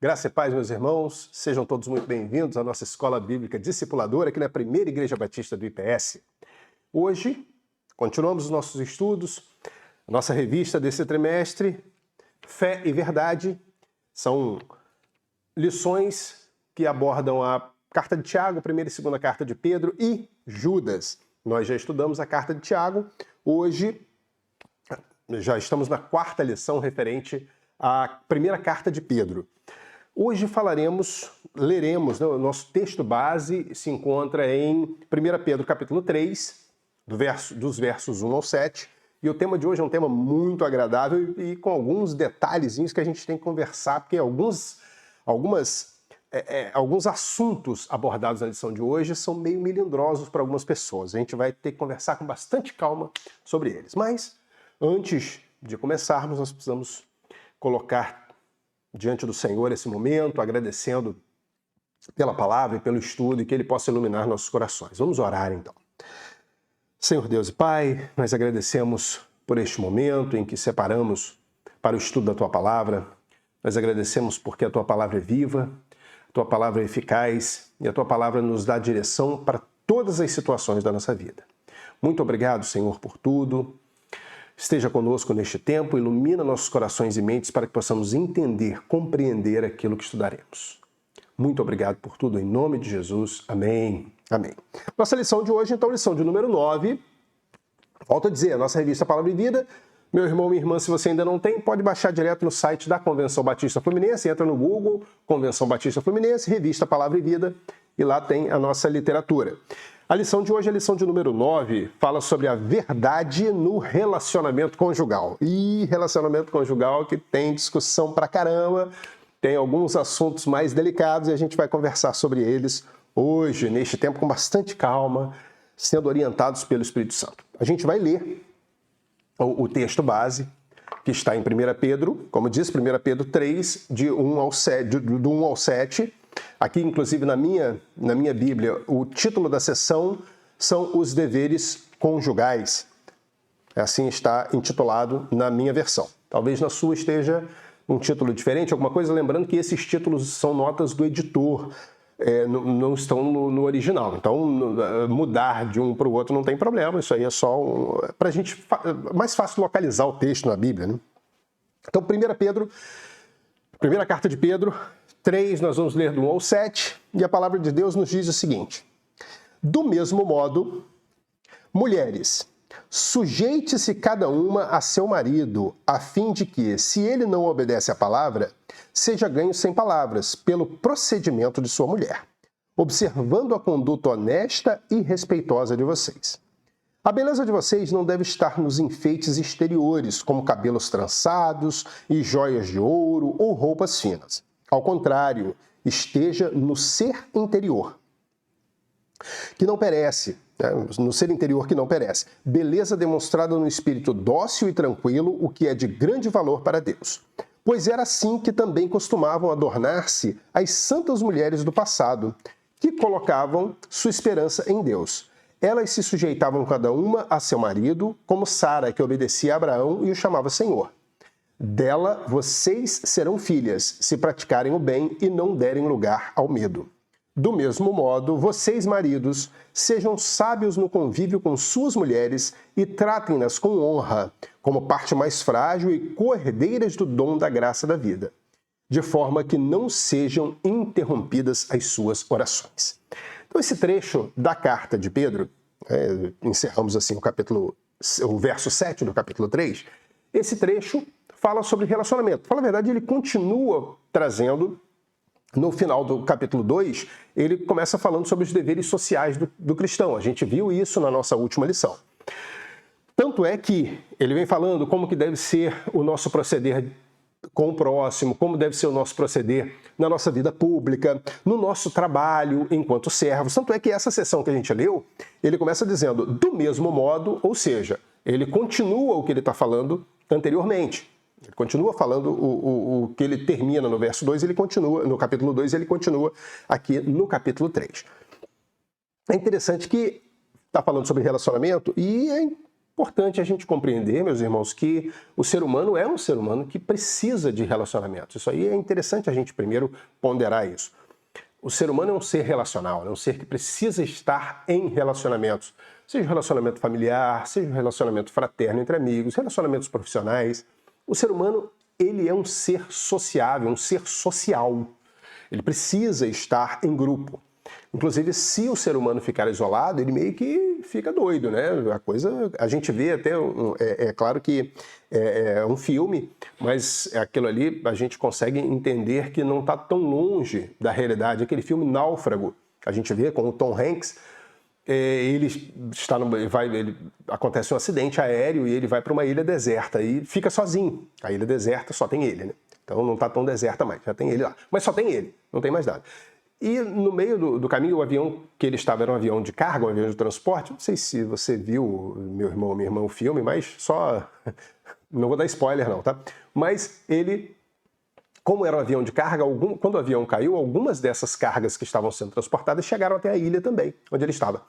Graça e paz, meus irmãos, sejam todos muito bem-vindos à nossa Escola Bíblica Discipuladora aqui na Primeira Igreja Batista do IPS. Hoje, continuamos os nossos estudos, a nossa revista desse trimestre, Fé e Verdade. São lições que abordam a Carta de Tiago, a primeira e segunda Carta de Pedro e Judas. Nós já estudamos a Carta de Tiago, hoje já estamos na quarta lição referente à primeira Carta de Pedro. Hoje leremos, o nosso texto base se encontra em 1 Pedro capítulo 3, dos versos 1 ao 7, e o tema de hoje é um tema muito agradável e com alguns detalhezinhos que a gente tem que conversar, porque alguns assuntos abordados na lição de hoje são meio melindrosos para algumas pessoas. A gente vai ter que conversar com bastante calma sobre eles. Mas, antes de começarmos, nós precisamos colocar diante do Senhor esse momento, agradecendo pela palavra e pelo estudo e que Ele possa iluminar nossos corações. Vamos orar então. Senhor Deus e Pai, nós agradecemos por este momento em que separamos para o estudo da Tua palavra. Nós agradecemos porque a Tua palavra é viva, a Tua palavra é eficaz e a Tua palavra nos dá direção para todas as situações da nossa vida. Muito obrigado, Senhor, por tudo. Esteja conosco neste tempo, ilumina nossos corações e mentes para que possamos entender, compreender aquilo que estudaremos. Muito obrigado por tudo, em nome de Jesus. Amém. Amém. Nossa lição de hoje, então, lição de número 9. Volto a dizer, a nossa revista Palavra e Vida. Meu irmão, minha irmã, se você ainda não tem, pode baixar direto no site da Convenção Batista Fluminense. Entra no Google, Convenção Batista Fluminense, revista Palavra e Vida, e lá tem a nossa literatura. A lição de hoje, a lição de número 9, fala sobre a verdade no relacionamento conjugal. E relacionamento conjugal que tem discussão pra caramba, tem alguns assuntos mais delicados e a gente vai conversar sobre eles hoje, neste tempo, com bastante calma, sendo orientados pelo Espírito Santo. A gente vai ler o texto base, que está em 1 Pedro, como diz, 1 Pedro 3, do 1 ao 7. Aqui, inclusive, na minha Bíblia, o título da sessão são os deveres conjugais. Assim está intitulado na minha versão. Talvez na sua esteja um título diferente, alguma coisa, lembrando que esses títulos são notas do editor, não estão no original. Então, mudar de um para o outro não tem problema, isso aí é só para a gente mais fácil localizar o texto na Bíblia, né? Então, 1 Pedro, primeira carta de Pedro, 3, nós vamos ler do 1 ao 7, e a palavra de Deus nos diz o seguinte: do mesmo modo, mulheres, sujeite-se cada uma a seu marido, a fim de que, se ele não obedece à palavra, seja ganho sem palavras, pelo procedimento de sua mulher, observando a conduta honesta e respeitosa de vocês. A beleza de vocês não deve estar nos enfeites exteriores, como cabelos trançados e joias de ouro ou roupas finas. Ao contrário, esteja no ser interior, que não perece, no ser interior que não perece. Beleza demonstrada no espírito dócil e tranquilo, o que é de grande valor para Deus. Pois era assim que também costumavam adornar-se as santas mulheres do passado, que colocavam sua esperança em Deus. Elas se sujeitavam cada uma a seu marido, como Sara, que obedecia a Abraão e o chamava Senhor. Dela vocês serão filhas, se praticarem o bem e não derem lugar ao medo. Do mesmo modo, vocês, maridos, sejam sábios no convívio com suas mulheres e tratem-nas com honra, como parte mais frágil e co-herdeiras do dom da graça da vida, de forma que não sejam interrompidas as suas orações. Então, esse trecho da carta de Pedro, encerramos assim o verso 7 do capítulo 3, esse trecho fala sobre relacionamento. Fala a verdade, ele continua trazendo, no final do capítulo 2, ele começa falando sobre os deveres sociais do cristão. A gente viu isso na nossa última lição. Tanto é que ele vem falando como que deve ser o nosso proceder com o próximo, como deve ser o nosso proceder na nossa vida pública, no nosso trabalho enquanto servos. Tanto é que essa sessão que a gente leu, ele começa dizendo do mesmo modo, ou seja, ele continua o que ele está falando anteriormente. Ele continua falando o que ele termina no verso 2, ele continua no capítulo 2, ele continua aqui no capítulo 3. É interessante que está falando sobre relacionamento e é Importante a gente compreender, meus irmãos, que o ser humano é um ser humano que precisa de relacionamentos. Isso aí é interessante a gente primeiro ponderar isso. O ser humano é um ser relacional, é um ser que precisa estar em relacionamentos. Seja um relacionamento familiar, seja um relacionamento fraterno entre amigos, relacionamentos profissionais. O ser humano, ele é um ser sociável, um ser social. Ele precisa estar em grupo. Inclusive, se o ser humano ficar isolado, ele meio que fica doido, né? A gente vê até, é claro que é um filme, mas aquilo ali a gente consegue entender que não está tão longe da realidade. Aquele filme Náufrago, a gente vê com o Tom Hanks, acontece um acidente aéreo e ele vai para uma ilha deserta e fica sozinho. A ilha deserta só tem ele, né? Então não está tão deserta mais, já tem ele lá. Mas só tem ele, não tem mais nada. E no meio do caminho, o avião que ele estava era um avião de carga, um avião de transporte. Não sei se você viu, meu irmão, minha irmã, o filme, mas só... Não vou dar spoiler não, tá? Mas ele, como era um avião de carga, quando o avião caiu, algumas dessas cargas que estavam sendo transportadas chegaram até a ilha também, onde ele estava.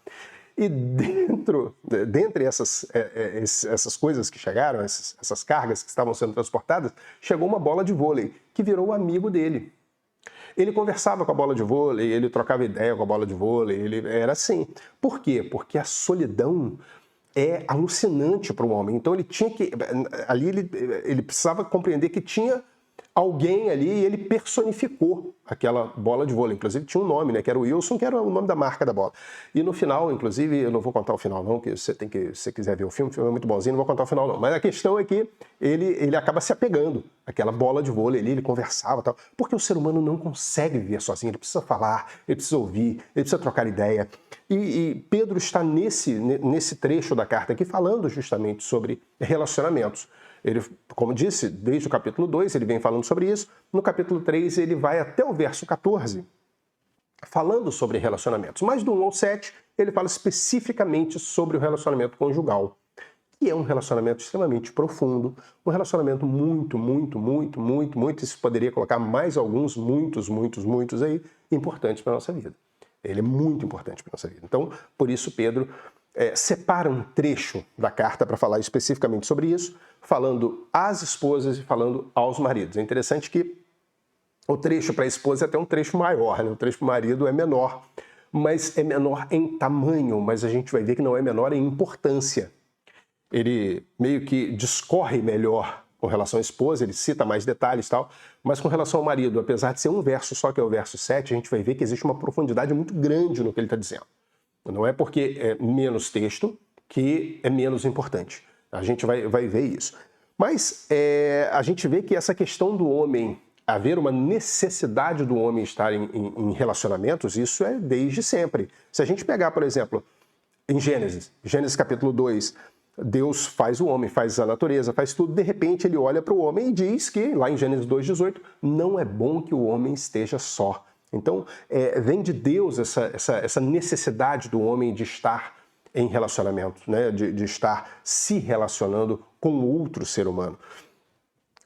E dentre essas coisas que chegaram, essas cargas que estavam sendo transportadas, chegou uma bola de vôlei, que virou um amigo dele. Ele conversava com a bola de vôlei, ele trocava ideia com a bola de vôlei, ele era assim. Por quê? Porque a solidão é alucinante para o homem. Então ele tinha que... Ali ele precisava compreender que tinha alguém ali e ele personificou aquela bola de vôlei. Inclusive tinha um nome, né? Que era o Wilson, que era o nome da marca da bola. E no final, inclusive, eu não vou contar o final não, que se você quiser ver o filme é muito bonzinho, não vou contar o final não. Mas a questão é que ele acaba se apegando àquela bola de vôlei ali, ele conversava e tal. Porque o ser humano não consegue viver sozinho, ele precisa falar, ele precisa ouvir, ele precisa trocar ideia. E Pedro está nesse trecho da carta aqui falando justamente sobre relacionamentos. Ele, como disse, desde o capítulo 2 ele vem falando sobre isso. No capítulo 3 ele vai até o verso 14 falando sobre relacionamentos. Mas do 1 ao 7 ele fala especificamente sobre o relacionamento conjugal, que é um relacionamento extremamente profundo, um relacionamento muito, isso poderia colocar mais alguns, muitos aí, importantes para a nossa vida. Ele é muito importante para a nossa vida. Então, por isso Pedro separa um trecho da carta para falar especificamente sobre isso, falando às esposas e falando aos maridos. É interessante que o trecho para a esposa é até um trecho maior, né? O trecho para o marido é menor, mas é menor em tamanho, mas a gente vai ver que não é menor em importância. Ele meio que discorre melhor com relação à esposa, ele cita mais detalhes e tal, mas com relação ao marido, apesar de ser um verso só, que é o verso 7, a gente vai ver que existe uma profundidade muito grande no que ele está dizendo. Não é porque é menos texto que é menos importante. A gente vai ver isso. Mas a gente vê que essa questão do homem, haver uma necessidade do homem estar em relacionamentos, isso é desde sempre. Se a gente pegar, por exemplo, em Gênesis capítulo 2, Deus faz o homem, faz a natureza, faz tudo, de repente ele olha para o homem e diz que, lá em Gênesis 2,18, não é bom que o homem esteja só. Então, vem de Deus essa necessidade do homem de estar em relacionamento, né? de estar se relacionando com outro ser humano.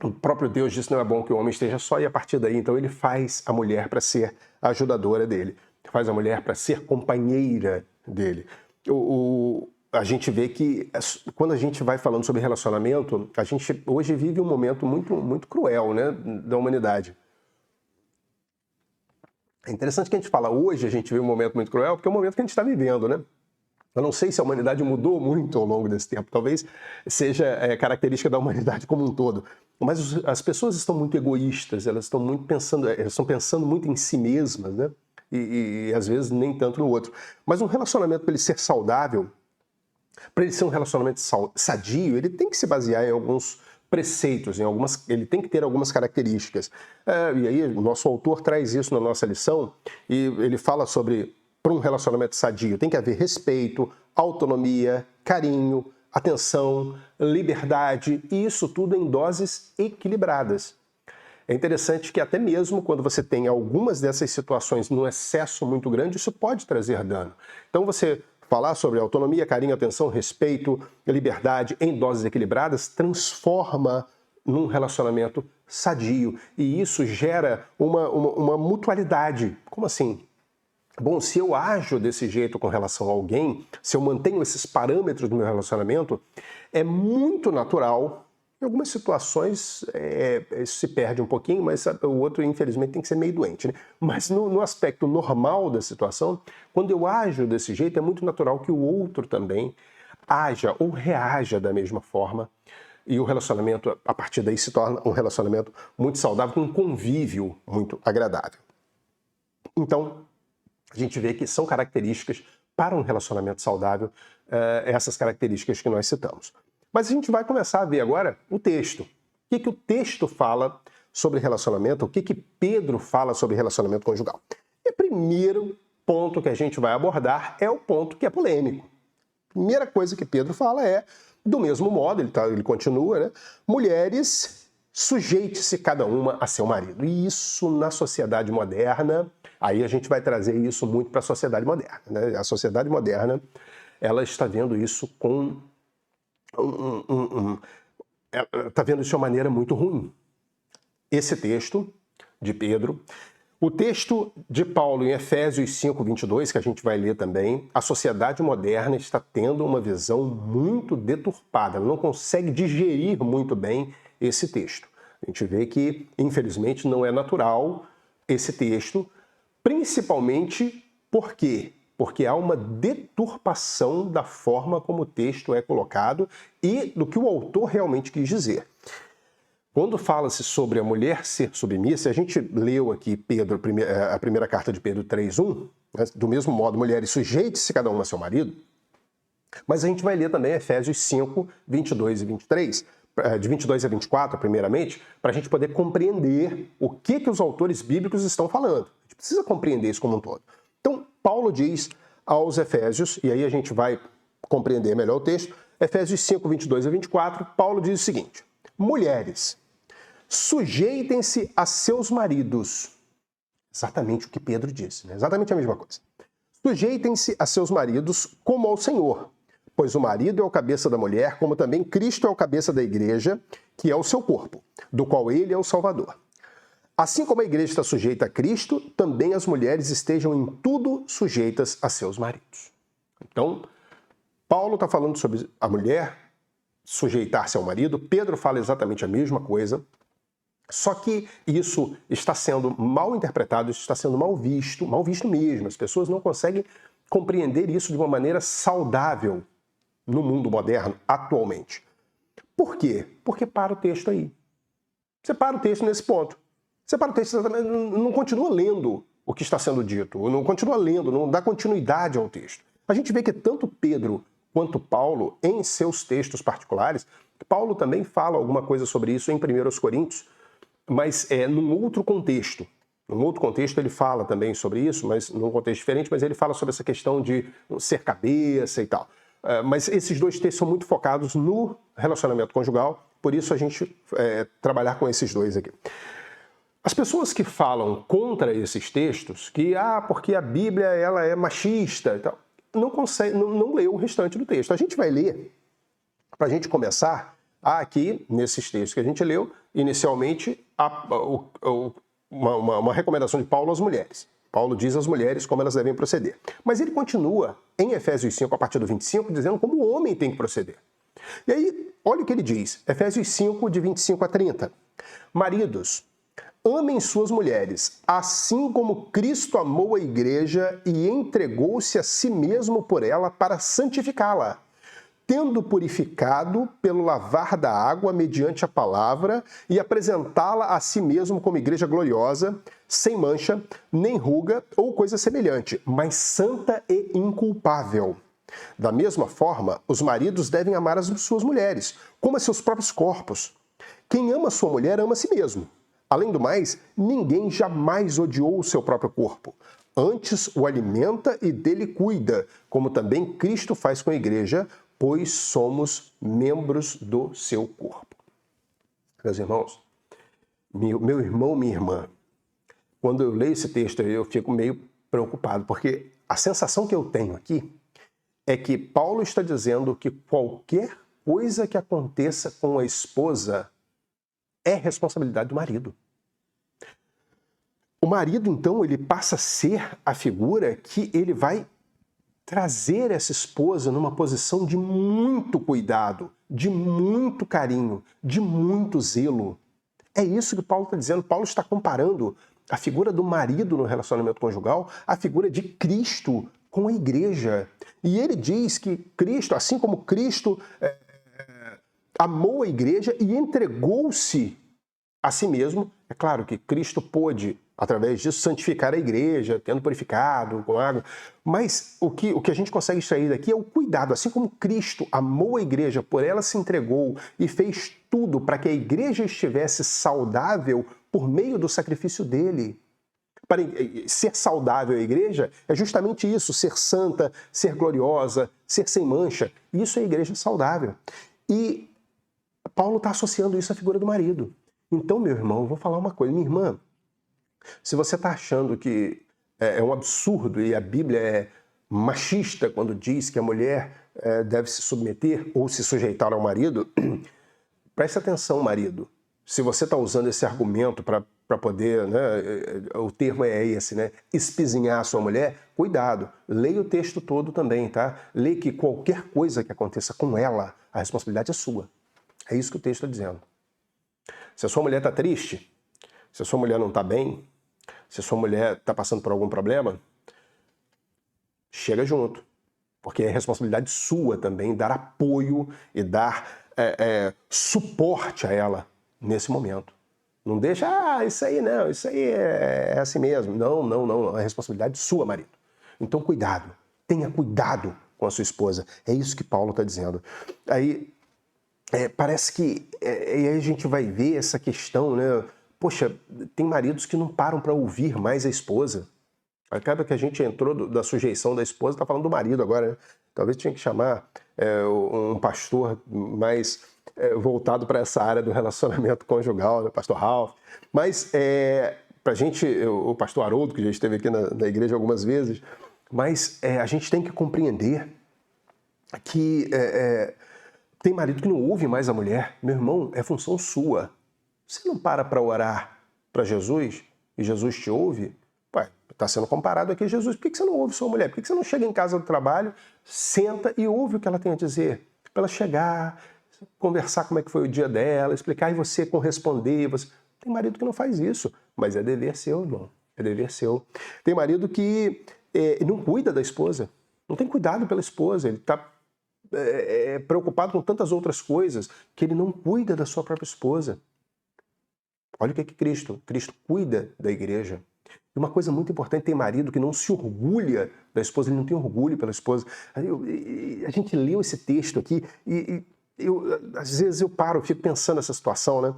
O próprio Deus disse que não é bom que o homem esteja só, e a partir daí, então, ele faz a mulher para ser ajudadora dele, faz a mulher para ser companheira dele. A gente vê que, quando a gente vai falando sobre relacionamento, a gente hoje vive um momento muito cruel, né, da humanidade. É interessante que a gente fala hoje, a gente vê um momento muito cruel, porque é o momento que a gente está vivendo, né? Eu não sei se a humanidade mudou muito ao longo desse tempo, talvez seja característica da humanidade como um todo. Mas as pessoas estão muito egoístas, elas estão pensando muito em si mesmas, né? E às vezes nem tanto no outro. Mas um relacionamento, para ele ser saudável, para ele ser um relacionamento sadio, ele tem que se basear em alguns preceitos, ele tem que ter algumas características. E aí o nosso autor traz isso na nossa lição e ele fala sobre, para um relacionamento sadio, tem que haver respeito, autonomia, carinho, atenção, liberdade, e isso tudo em doses equilibradas. É interessante que até mesmo quando você tem algumas dessas situações num excesso muito grande, isso pode trazer dano. Então você falar sobre autonomia, carinho, atenção, respeito, liberdade em doses equilibradas transforma num relacionamento sadio. E isso gera uma mutualidade. Como assim? bom, se eu ajo desse jeito com relação a alguém, se eu mantenho esses parâmetros do meu relacionamento, é muito natural. Em algumas situações isso se perde um pouquinho, mas o outro, infelizmente, tem que ser meio doente, né? Mas no aspecto normal da situação, quando eu ajo desse jeito, é muito natural que o outro também haja ou reaja da mesma forma. E o relacionamento, a partir daí, se torna um relacionamento muito saudável, com um convívio muito agradável. Então, a gente vê que são características para um relacionamento saudável, essas características que nós citamos. Mas a gente vai começar a ver agora o texto. O que o texto fala sobre relacionamento, o que Pedro fala sobre relacionamento conjugal. E o primeiro ponto que a gente vai abordar é o ponto que é polêmico. A primeira coisa que Pedro fala é, do mesmo modo, ele continua, né? Mulheres, sujeite-se cada uma a seu marido. E isso na sociedade moderna, aí a gente vai trazer isso muito para a sociedade moderna, né? A sociedade moderna, ela está vendo isso com está vendo isso de uma maneira muito ruim. Esse texto de Pedro, o texto de Paulo em Efésios 5:22, que a gente vai ler também, a sociedade moderna está tendo uma visão muito deturpada, ela não consegue digerir muito bem esse texto. A gente vê que, infelizmente, não é natural esse texto, principalmente por quê? Porque há uma deturpação da forma como o texto é colocado e do que o autor realmente quis dizer. Quando fala-se sobre a mulher ser submissa, a gente leu aqui a primeira carta de Pedro 3:1, né? Do mesmo modo, mulheres, sujeite-se cada uma a seu marido, mas a gente vai ler também Efésios 5:22 e 23, de 22 a 24, primeiramente, para a gente poder compreender o que os autores bíblicos estão falando. A gente precisa compreender isso como um todo. Então, Paulo diz aos Efésios, e aí a gente vai compreender melhor o texto, Efésios 5:22 a 24, Paulo diz o seguinte: mulheres, sujeitem-se a seus maridos. Exatamente o que Pedro disse, né? Exatamente a mesma coisa. Sujeitem-se a seus maridos como ao Senhor, pois o marido é o cabeça da mulher, como também Cristo é o cabeça da igreja, que é o seu corpo, do qual ele é o Salvador. Assim como a igreja está sujeita a Cristo, também as mulheres estejam em tudo sujeitas a seus maridos. Então, Paulo está falando sobre a mulher sujeitar-se ao marido, Pedro fala exatamente a mesma coisa, só que isso está sendo mal interpretado, isso está sendo mal visto mesmo. As pessoas não conseguem compreender isso de uma maneira saudável no mundo moderno, atualmente. Por quê? Porque para o texto aí. Você para o texto nesse ponto. Você para o texto, não continua lendo o que está sendo dito, não continua lendo, não dá continuidade ao texto. A gente vê que tanto Pedro quanto Paulo, em seus textos particulares, Paulo também fala alguma coisa sobre isso em 1 Coríntios, mas num outro contexto. Num outro contexto ele fala também sobre isso, mas num contexto diferente, mas ele fala sobre essa questão de ser cabeça e tal. Mas esses dois textos são muito focados no relacionamento conjugal, por isso a gente trabalhar com esses dois aqui. As pessoas que falam contra esses textos, porque a Bíblia ela é machista e tal, não leu o restante do texto. A gente vai ler, para a gente começar, aqui, nesses textos que a gente leu, inicialmente, uma recomendação de Paulo às mulheres. Paulo diz às mulheres como elas devem proceder. Mas ele continua, em Efésios 5, a partir do 25, dizendo como o homem tem que proceder. E aí, olha o que ele diz, Efésios 5, de 25 a 30. Maridos, amem suas mulheres, assim como Cristo amou a igreja e entregou-se a si mesmo por ela para santificá-la, tendo purificado pelo lavar da água mediante a palavra e apresentá-la a si mesmo como igreja gloriosa, sem mancha, nem ruga ou coisa semelhante, mas santa e inculpável. Da mesma forma, os maridos devem amar as suas mulheres, como a seus próprios corpos. Quem ama sua mulher ama a si mesmo. Além do mais, ninguém jamais odiou o seu próprio corpo. Antes o alimenta e dele cuida, como também Cristo faz com a igreja, pois somos membros do seu corpo. Meus irmãos, meu irmão, minha irmã, quando eu leio esse texto eu fico meio preocupado, porque a sensação que eu tenho aqui é que Paulo está dizendo que qualquer coisa que aconteça com a esposa é responsabilidade do marido. O marido, então, ele passa a ser a figura que ele vai trazer essa esposa numa posição de muito cuidado, de muito carinho, de muito zelo. É isso que Paulo está dizendo. Paulo está comparando a figura do marido no relacionamento conjugal à figura de Cristo com a igreja. E ele diz que Cristo, assim como Cristo amou a igreja e entregou-se a si mesmo, é claro que Cristo pôde, através disso, santificar a igreja, tendo purificado com água, mas o que a gente consegue extrair daqui é o cuidado. Assim como Cristo amou a igreja, por ela se entregou e fez tudo para que a igreja estivesse saudável por meio do sacrifício dele. Para ser saudável a igreja é justamente isso, ser santa, ser gloriosa, ser sem mancha. Isso é a igreja saudável. E Paulo está associando isso à figura do marido. Então, meu irmão, eu vou falar uma coisa. Minha irmã, se você está achando que é um absurdo e a Bíblia é machista quando diz que a mulher deve se submeter ou se sujeitar ao marido, preste atenção, marido. Se você está usando esse argumento para poder, né, o termo é esse, né, espizinhar a sua mulher, cuidado, leia o texto todo também, tá? Leia que qualquer coisa que aconteça com ela, a responsabilidade é sua. É isso que o texto está dizendo. Se a sua mulher está triste, se a sua mulher não está bem, se a sua mulher está passando por algum problema, chega junto. Porque é responsabilidade sua também dar apoio e dar suporte a ela nesse momento. Não deixa, isso aí não, isso aí é assim mesmo. Não, é responsabilidade sua, marido. Então cuidado, tenha cuidado com a sua esposa. É isso que Paulo está dizendo. Aí parece que aí a gente vai ver essa questão, né? Poxa, tem maridos que não param para ouvir mais a esposa. Acaba que a gente entrou da sujeição da esposa, está falando do marido agora, né? Talvez tinha que chamar um pastor mais voltado para essa área do relacionamento conjugal, né? Pastor Ralph. Mas para a gente, o pastor Haroldo, que já esteve aqui na igreja algumas vezes, mas a gente tem que compreender que tem marido que não ouve mais a mulher. Meu irmão, é função sua. Você não para orar para Jesus e Jesus te ouve? Está sendo comparado aqui a Jesus. Por que você não ouve sua mulher? Por que você não chega em casa do trabalho, senta e ouve o que ela tem a dizer? Para ela chegar, conversar como é que foi o dia dela, explicar e você corresponder. Tem marido que não faz isso, mas é dever seu, irmão. É dever seu. Tem marido que não cuida da esposa, não tem cuidado pela esposa, ele está preocupado com tantas outras coisas que ele não cuida da sua própria esposa. Olha o que é Cristo cuida da igreja. E uma coisa muito importante, tem marido que não se orgulha da esposa, ele não tem orgulho pela esposa. A gente leu esse texto aqui e às vezes eu fico pensando nessa situação, né?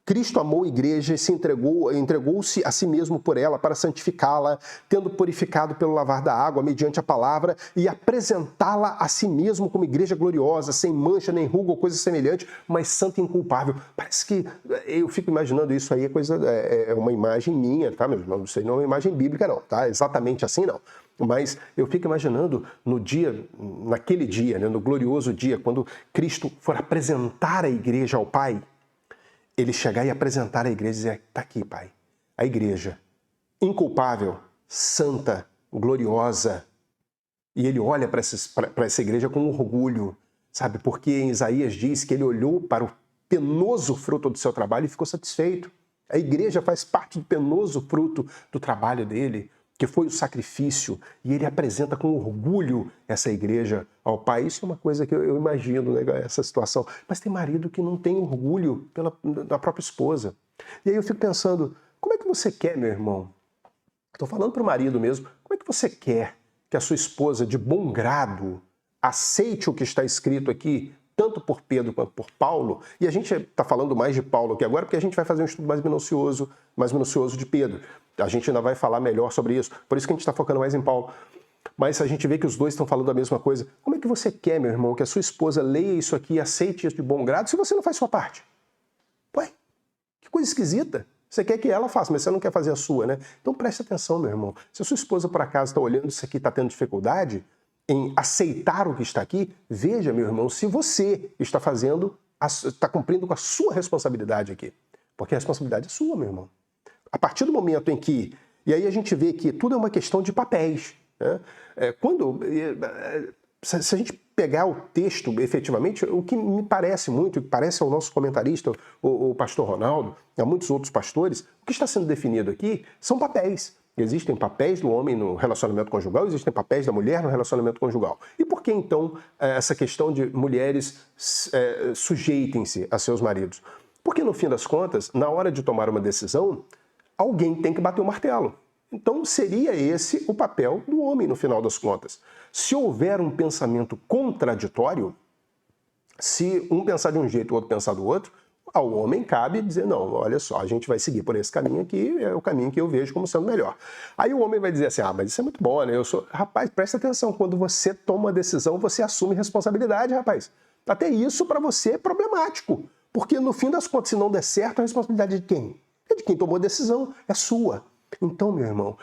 Cristo amou a igreja e entregou-se a si mesmo por ela para santificá-la, tendo purificado pelo lavar da água mediante a palavra e apresentá-la a si mesmo como igreja gloriosa, sem mancha, nem ruga ou coisa semelhante, mas santa e inculpável. Parece que eu fico imaginando isso aí, é uma imagem minha, tá, meu irmão? Isso aí não é uma imagem bíblica, não, tá? Exatamente assim, não. Mas eu fico imaginando naquele dia, né, no glorioso dia, quando Cristo for apresentar a igreja ao Pai, ele chegar e apresentar a igreja e dizer, está aqui, Pai, a igreja, inculpável, santa, gloriosa. E ele olha para essa igreja com orgulho, sabe? Porque em Isaías diz que ele olhou para o penoso fruto do seu trabalho e ficou satisfeito. A igreja faz parte do penoso fruto do trabalho dele, que foi o sacrifício, e ele apresenta com orgulho essa igreja ao Pai. Isso é uma coisa que eu imagino, né, essa situação. Mas tem marido que não tem orgulho da própria esposa. E aí eu fico pensando, como é que você quer, meu irmão? Estou falando para o marido mesmo, como é que você quer que a sua esposa, de bom grado, aceite o que está escrito aqui, tanto por Pedro quanto por Paulo? E a gente está falando mais de Paulo aqui agora, porque a gente vai fazer um estudo mais minucioso de Pedro. A gente ainda vai falar melhor sobre isso. Por isso que a gente está focando mais em Paulo. Mas a gente vê que os dois estão falando a mesma coisa. Como é que você quer, meu irmão, que a sua esposa leia isso aqui e aceite isso de bom grado se você não faz sua parte? Ué, que coisa esquisita. Você quer que ela faça, mas você não quer fazer a sua, né? Então preste atenção, meu irmão. Se a sua esposa, por acaso, está olhando isso aqui e está tendo dificuldade em aceitar o que está aqui, veja, meu irmão, se você está cumprindo com a sua responsabilidade aqui. Porque a responsabilidade é sua, meu irmão. A partir do momento em que E aí a gente vê que tudo é uma questão de papéis, né? Se a gente pegar o texto, efetivamente, o que me parece muito, o que parece ao nosso comentarista, o pastor Ronaldo, e a muitos outros pastores, o que está sendo definido aqui são papéis. Existem papéis do homem no relacionamento conjugal, existem papéis da mulher no relacionamento conjugal. E por que, então, essa questão de mulheres sujeitem-se a seus maridos? Porque, no fim das contas, na hora de tomar uma decisão, alguém tem que bater o martelo. Então, seria esse o papel do homem, no final das contas. Se houver um pensamento contraditório, se um pensar de um jeito e o outro pensar do outro, ao homem cabe dizer, não, olha só, a gente vai seguir por esse caminho aqui, é o caminho que eu vejo como sendo melhor. Aí o homem vai dizer assim, mas isso é muito bom, né? Rapaz, presta atenção, quando você toma uma decisão, você assume responsabilidade, rapaz. Até isso para você é problemático, porque no fim das contas, se não der certo, a responsabilidade é de quem? É de quem tomou a decisão, é sua. Então, meu irmão,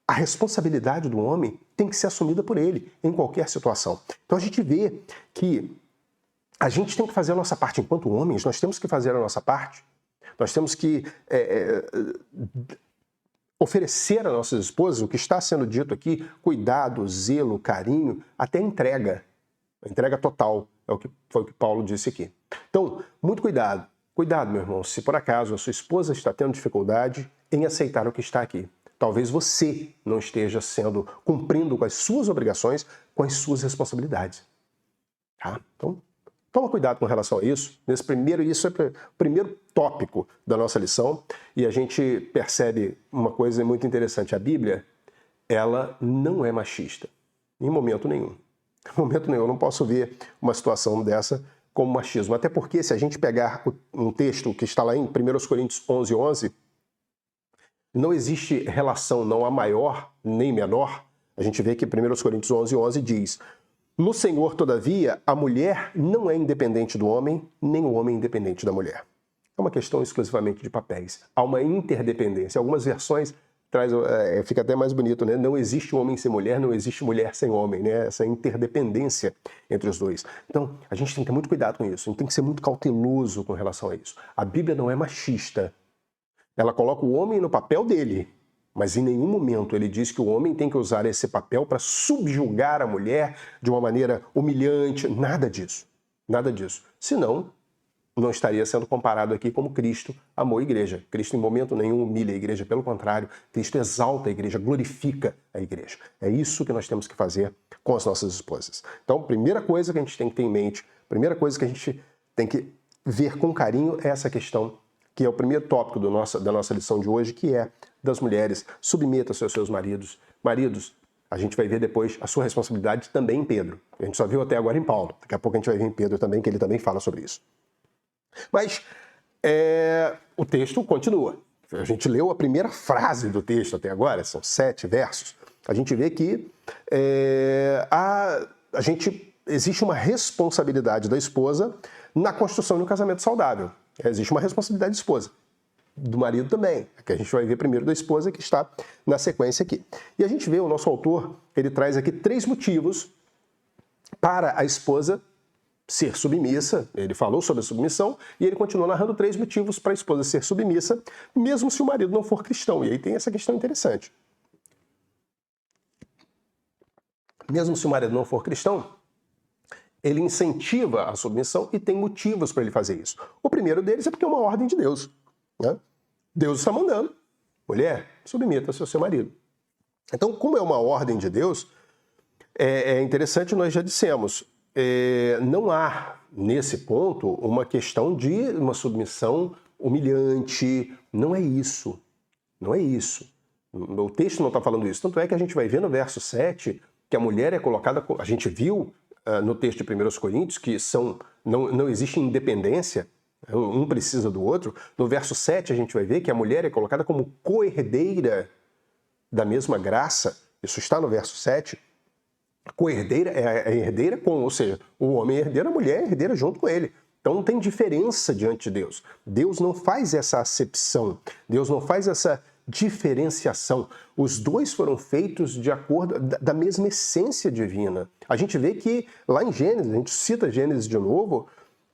a responsabilidade do homem tem que ser assumida por ele, em qualquer situação. Então a gente vê que a gente tem que fazer a nossa parte enquanto homens, nós temos que fazer a nossa parte, nós temos que oferecer às nossas esposas o que está sendo dito aqui, cuidado, zelo, carinho, até entrega total, foi o que Paulo disse aqui. Então, muito cuidado, meu irmão, se por acaso a sua esposa está tendo dificuldade em aceitar o que está aqui. Talvez você não esteja cumprindo com as suas obrigações, com as suas responsabilidades. Tá? Então, toma cuidado com relação a isso. Isso é o primeiro tópico da nossa lição. E a gente percebe uma coisa muito interessante. A Bíblia, ela não é machista. Em momento nenhum. Em momento nenhum. Eu não posso ver uma situação dessa como machismo. Até porque, se a gente pegar um texto que está lá em 1 Coríntios 11:11, não existe relação, não há maior nem menor. A gente vê que 1 Coríntios 11:11 diz: no Senhor, todavia, a mulher não é independente do homem, nem o homem independente da mulher. É uma questão exclusivamente de papéis. Há uma interdependência. Algumas versões fica até mais bonito, né? Não existe homem sem mulher, não existe mulher sem homem, né? Essa interdependência entre os dois. Então, a gente tem que ter muito cuidado com isso. A gente tem que ser muito cauteloso com relação a isso. A Bíblia não é machista. Ela coloca o homem no papel dele, mas em nenhum momento ele diz que o homem tem que usar esse papel para subjugar a mulher de uma maneira humilhante. Nada disso. Nada disso. Senão, não estaria sendo comparado aqui como Cristo amou a igreja. Cristo em momento nenhum humilha a igreja, pelo contrário, Cristo exalta a igreja, glorifica a igreja. É isso que nós temos que fazer com as nossas esposas. Então, primeira coisa que a gente tem que ter em mente, primeira coisa que a gente tem que ver com carinho é essa questão, que é o primeiro tópico da nossa lição de hoje, que é das mulheres. Submetam-se aos seus maridos. Maridos, a gente vai ver depois a sua responsabilidade também em Pedro. A gente só viu até agora em Paulo. Daqui a pouco a gente vai ver em Pedro também, que ele também fala sobre isso. Mas o texto continua. A gente leu a primeira frase do texto até agora, são 7 versos. A gente vê que existe uma responsabilidade da esposa na construção de um casamento saudável. Existe uma responsabilidade da esposa. Do marido também, que a gente vai ver primeiro da esposa, que está na sequência aqui. E a gente vê, o nosso autor, ele traz aqui 3 motivos para a esposa ser submissa. Ele falou sobre a submissão e ele continua narrando 3 motivos para a esposa ser submissa, mesmo se o marido não for cristão. E aí tem essa questão interessante. Mesmo se o marido não for cristão, ele incentiva a submissão e tem motivos para ele fazer isso. O primeiro deles é porque é uma ordem de Deus, né? Deus está mandando, mulher, submeta-se ao seu marido. Então, como é uma ordem de Deus, é interessante, nós já dissemos, não há, nesse ponto, uma questão de uma submissão humilhante. Não é isso. Não é isso. O texto não está falando isso. Tanto é que a gente vai ver no verso 7 que a mulher é colocada... A gente viu no texto de 1 Coríntios que não existe independência, um precisa do outro. No verso 7 a gente vai ver que a mulher é colocada como co-herdeira da mesma graça. Isso está no verso 7. Co-herdeira é a herdeira com, ou seja, o homem é herdeiro, a mulher é herdeira junto com ele. Então não tem diferença diante de Deus. Deus não faz essa acepção. Deus não faz essa diferenciação. Os dois foram feitos de acordo da mesma essência divina. A gente vê que lá em Gênesis, a gente cita Gênesis de novo,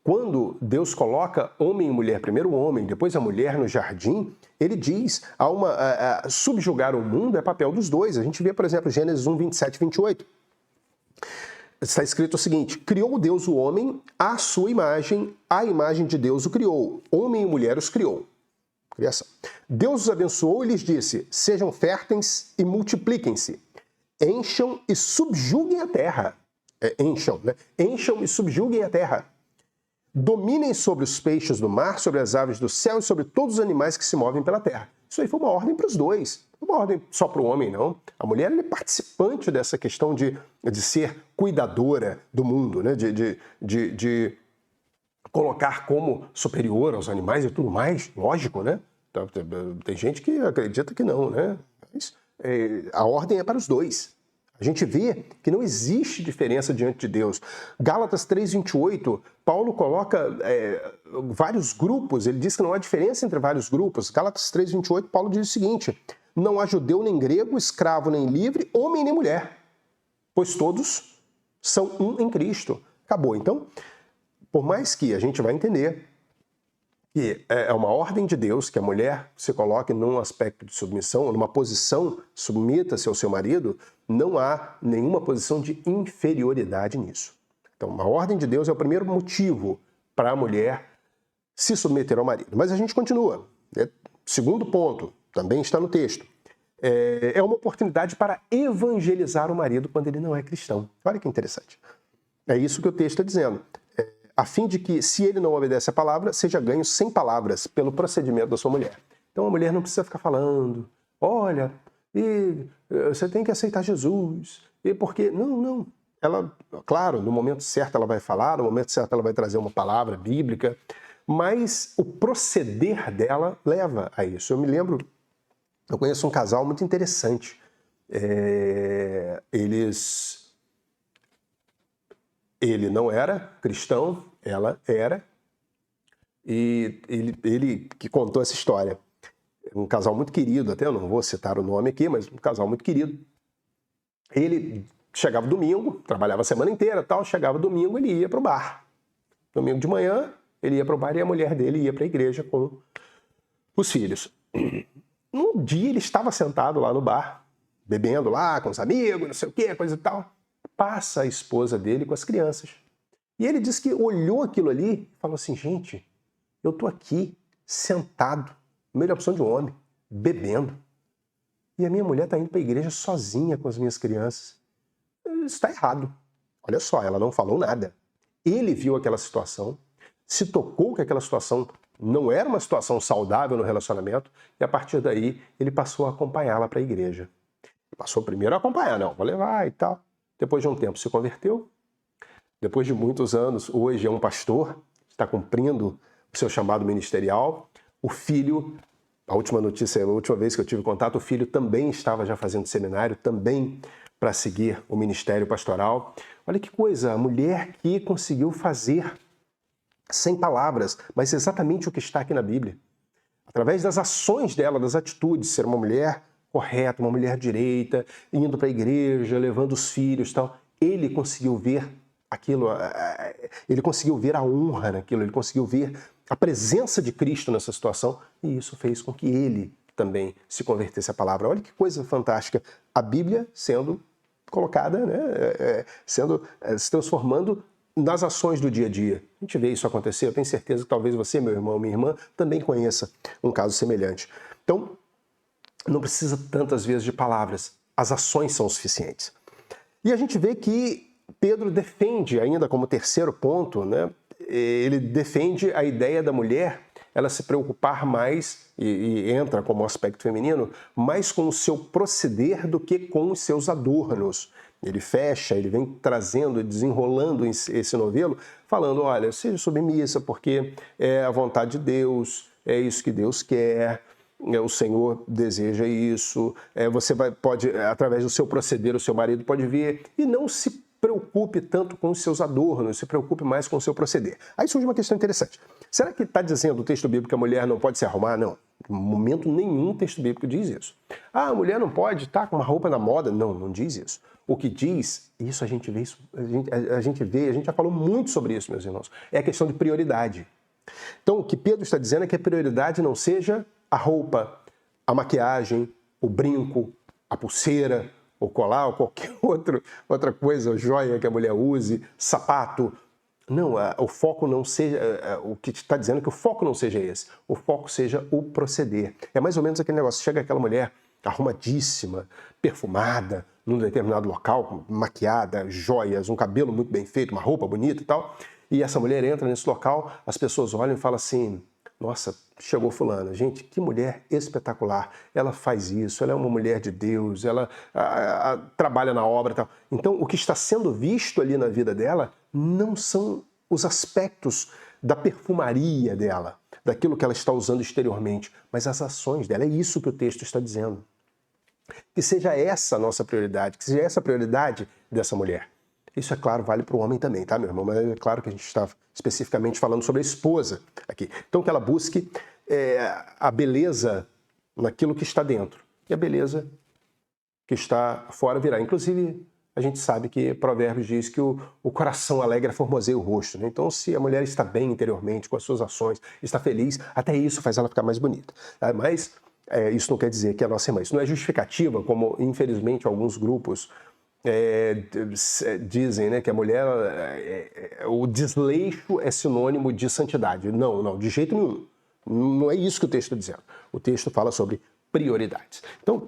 quando Deus coloca homem e mulher, primeiro o homem, depois a mulher no jardim, ele diz, subjugar o mundo é papel dos dois. A gente vê, por exemplo, Gênesis 1, 27 e 28. Está escrito o seguinte: criou Deus o homem à sua imagem, a imagem de Deus o criou. Homem e mulher os criou. Criação. Deus os abençoou e lhes disse: sejam férteis e multipliquem-se. Encham e subjuguem a terra. Encham e subjuguem a terra. Dominem sobre os peixes do mar, sobre as aves do céu e sobre todos os animais que se movem pela terra. Isso aí foi uma ordem para os dois. Não uma ordem só para o homem, não. A mulher é participante dessa questão de ser cuidadora do mundo, né? de colocar como superior aos animais e tudo mais. Lógico, né? Tem gente que acredita que não, né? Mas a ordem é para os dois. A gente vê que não existe diferença diante de Deus. Gálatas 3:28, Paulo coloca vários grupos, ele diz que não há diferença entre vários grupos. Gálatas 3:28, Paulo diz o seguinte: não há judeu nem grego, escravo nem livre, homem nem mulher, pois todos são um em Cristo. Acabou. Então, por mais que a gente vai entender que é uma ordem de Deus que a mulher se coloque num aspecto de submissão, numa posição, submeta-se ao seu marido, não há nenhuma posição de inferioridade nisso. Então, uma ordem de Deus é o primeiro motivo para a mulher se submeter ao marido. Mas a gente continua. Segundo ponto, também está no texto. É uma oportunidade para evangelizar o marido quando ele não é cristão. Olha que interessante. É isso que o texto está dizendo. A fim de que, se ele não obedece a palavra, seja ganho sem palavras pelo procedimento da sua mulher. Então a mulher não precisa ficar falando, olha, você tem que aceitar Jesus, e porque... Não. Ela, claro, no momento certo ela vai falar, no momento certo ela vai trazer uma palavra bíblica, mas o proceder dela leva a isso. Eu conheço um casal muito interessante. Ele não era cristão, ela era, e ele que contou essa história. Um casal muito querido, até eu não vou citar o nome aqui, mas um casal muito querido. Ele chegava domingo, trabalhava a semana inteira, chegava domingo, ele ia para o bar. Domingo de manhã, ele ia para o bar e a mulher dele ia para a igreja com os filhos. Um dia ele estava sentado lá no bar, bebendo lá com os amigos, não sei o que, coisa e tal. Passa a esposa dele com as crianças. E ele disse que olhou aquilo ali e falou assim: gente, eu estou aqui sentado, no meio da opção de um homem, bebendo. E a minha mulher está indo para a igreja sozinha com as minhas crianças. Isso está errado. Olha só, ela não falou nada. Ele viu aquela situação, se tocou que aquela situação não era uma situação saudável no relacionamento, e a partir daí ele passou a acompanhá-la para a igreja. Passou primeiro a acompanhar, não, vou levar e tal. Depois de um tempo se converteu. Depois de muitos anos, hoje é um pastor, está cumprindo o seu chamado ministerial. O filho, a última notícia, a última vez que eu tive contato, o filho também estava já fazendo seminário, também para seguir o ministério pastoral. Olha que coisa, a mulher que conseguiu fazer sem palavras, mas exatamente o que está aqui na Bíblia. Através das ações dela, das atitudes, ser uma mulher correta, uma mulher direita, indo para a igreja, levando os filhos e tal. Ele conseguiu ver aquilo, ele conseguiu ver a honra naquilo, ele conseguiu ver a presença de Cristo nessa situação, e isso fez com que ele também se convertesse à palavra. Olha que coisa fantástica. A Bíblia sendo colocada, né, se transformando nas ações do dia a dia. A gente vê isso acontecer, eu tenho certeza que talvez você, meu irmão, minha irmã, também conheça um caso semelhante. Então, não precisa tantas vezes de palavras, as ações são suficientes. E a gente vê que Pedro defende, ainda como terceiro ponto, né, ele defende a ideia da mulher ela se preocupar mais, e entra como aspecto feminino, mais com o seu proceder do que com os seus adornos. Ele fecha, ele vem trazendo e desenrolando esse novelo, falando, olha, seja submissa, porque é a vontade de Deus, é isso que Deus quer, o Senhor deseja isso, você pode, através do seu proceder, o seu marido pode ver, e não se preocupe tanto com os seus adornos, se preocupe mais com o seu proceder. Aí surge uma questão interessante. Será que está dizendo o texto bíblico que a mulher não pode se arrumar? Não, Em momento nenhum o texto bíblico diz isso. Ah, a mulher não pode estar com uma roupa na moda. Não, não diz isso. O que diz, isso a gente vê, a gente já falou muito sobre isso, meus irmãos, é a questão de prioridade. Então, o que Pedro está dizendo é que a prioridade não seja a roupa, a maquiagem, o brinco, a pulseira, o colar, ou qualquer outra coisa, joia que a mulher use, sapato. Não, o foco não seja, o que está dizendo é que o foco não seja esse, o foco seja o proceder. É mais ou menos aquele negócio, chega aquela mulher arrumadíssima, perfumada, num determinado local, maquiada, joias, um cabelo muito bem feito, uma roupa bonita e tal, e essa mulher entra nesse local, as pessoas olham e falam assim, nossa, chegou fulana. Gente, que mulher espetacular. Ela faz isso, ela é uma mulher de Deus, ela trabalha na obra e tal. Então, o que está sendo visto ali na vida dela não são os aspectos da perfumaria dela, daquilo que ela está usando exteriormente, mas as ações dela. É isso que o texto está dizendo. Que seja essa a nossa prioridade, que seja essa a prioridade dessa mulher. Isso, é claro, vale para o homem também, tá, meu irmão? Mas é claro que a gente está especificamente falando sobre a esposa aqui. Então, que ela busque a beleza naquilo que está dentro. E a beleza que está fora virá. Inclusive, a gente sabe que Provérbios diz que o coração alegre formoseia o rosto, né? Então, se a mulher está bem interiormente, com as suas ações, está feliz, até isso faz ela ficar mais bonita. Tá? Mas isso não quer dizer que é a nossa irmã. Isso não é justificativa, como, infelizmente, alguns grupos dizem, né, que a mulher, o desleixo é sinônimo de santidade. Não, não, de jeito nenhum. Não é isso que o texto está dizendo. O texto fala sobre prioridades. Então,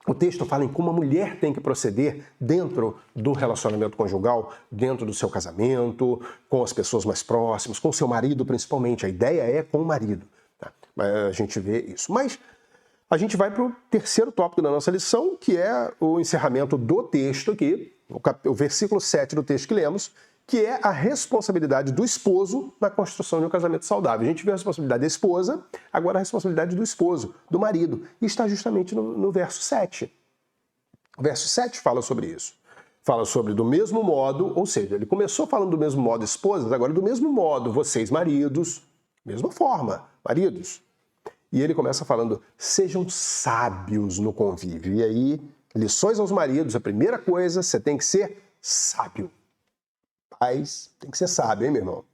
o texto fala em como a mulher tem que proceder dentro do relacionamento conjugal, dentro do seu casamento, com as pessoas mais próximas, com o seu marido principalmente. A ideia é com o marido. Tá? A gente vê isso. Mas a gente vai para o terceiro tópico da nossa lição, que é o encerramento do texto aqui, o versículo 7 do texto que lemos, que é a responsabilidade do esposo na construção de um casamento saudável. A gente viu a responsabilidade da esposa, agora a responsabilidade do esposo, do marido. E está justamente no verso 7. O verso 7 fala sobre isso. Fala sobre do mesmo modo, ou seja, ele começou falando do mesmo modo esposas, agora do mesmo modo vocês maridos, mesma forma, maridos. E ele começa falando, sejam sábios no convívio. E aí, lições aos maridos, a primeira coisa, você tem que ser sábio. Pais, tem que ser sábio, hein, meu irmão?